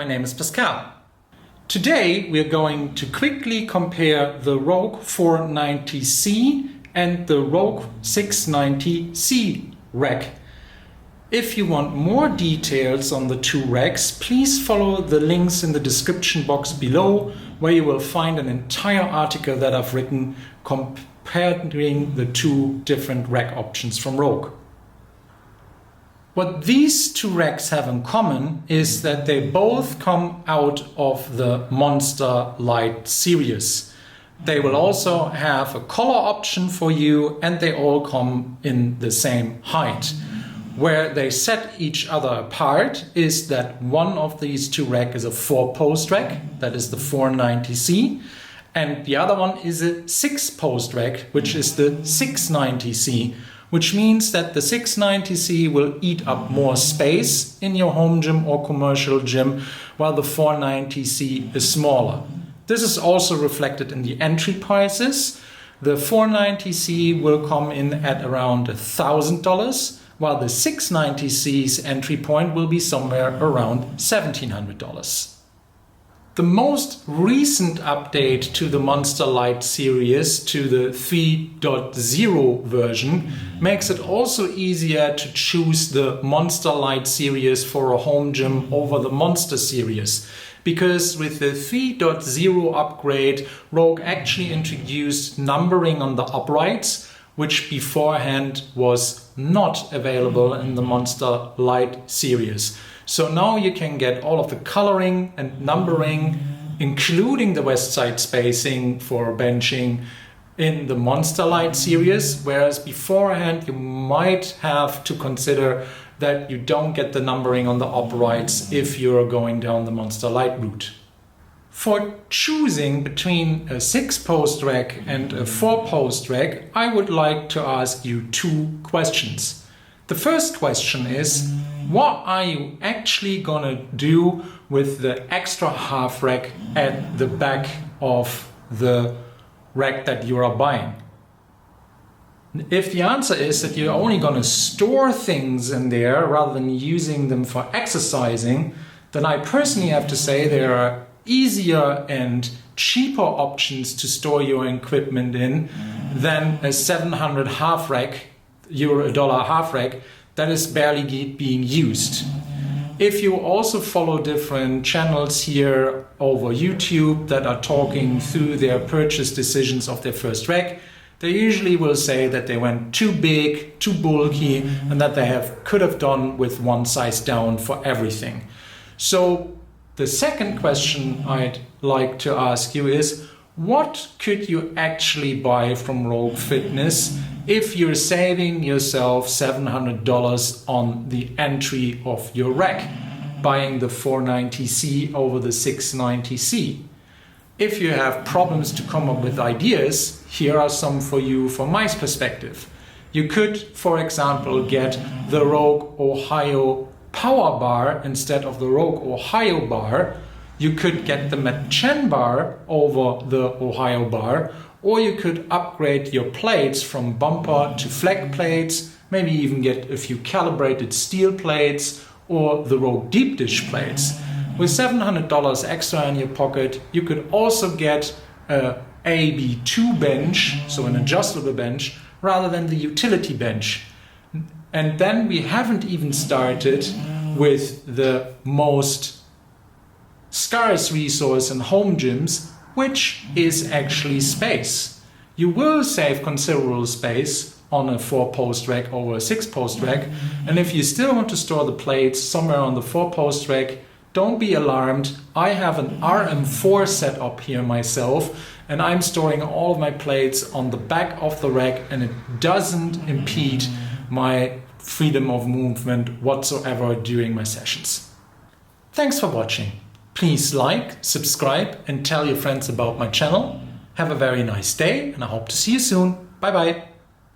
my name is Pascal. Today we are going to quickly compare the Rogue 490C and the Rogue 690C rack. If you want more details on the two racks, please follow the links in the description box below, where you will find an entire article that I've written comparing the two different rack options from Rogue. What these two racks have in common is that they both come out of the Monster Lite series. They will also have a color option for you, and they all come in the same height. Where they set each other apart is that one of these two racks is a 4-post rack, that is the 490C, and the other one is a 6-post rack, which is the 690C, which means that the 690C will eat up more space in your home gym or commercial gym, while the 490C is smaller. This is also reflected in the entry prices. The 490C will come in at around $1,000, while the 690C's entry point will be somewhere around $1,700. The most recent update to the Monster Lite series, to the 3.0 version, makes it also easier to choose the Monster Lite series for a home gym over the Monster series. Because with the 3.0 upgrade, Rogue actually introduced numbering on the uprights, which beforehand was not available in the Monster Lite series. So now you can get all of the coloring and numbering, including the west side spacing for benching, in the Monster Lite series, whereas beforehand you might have to consider that you don't get the numbering on the uprights if you're going down the Monster Lite route. For choosing between a 6-post rack and a 4-post rack, I would like to ask you two questions. The first question is, what are you actually gonna do with the extra half rack at the back of the rack that you are buying? If the answer is that you're only gonna store things in there rather than using them for exercising, then I personally have to say there are easier and cheaper options to store your equipment in than a 700 half rack, $1 half rack, that is barely being used. If you also follow different channels here over YouTube that are talking through their purchase decisions of their first rack, they usually will say that they went too big, too bulky, and that they could have done with one size down for everything. So the second question I'd like to ask you is, what could you actually buy from Rogue Fitness if you're saving yourself $700 on the entry of your rack, buying the 490C over the 690C? If you have problems to come up with ideas, here are some for you from my perspective. You could, for example, get the Rogue Ohio Power Bar instead of the Rogue Ohio Bar. You could get the Matchen Bar over the Ohio Bar, or you could upgrade your plates from bumper to flag plates, maybe even get a few calibrated steel plates or the Rogue Deep Dish plates. With $700 extra in your pocket, you could also get a AB2 bench, so an adjustable bench, rather than the utility bench. And then we haven't even started with the most scarce resource in home gyms, which is actually space. You will save considerable space on a 4-post rack over a 6-post rack, and if you still want to store the plates somewhere on the 4-post rack, don't be alarmed. I have an RM4 set up here myself, and I'm storing all of my plates on the back of the rack, and it doesn't impede my freedom of movement whatsoever during my sessions. Thanks for watching. Please like, subscribe, and tell your friends about my channel. Have a very nice day, and I hope to see you soon. Bye bye.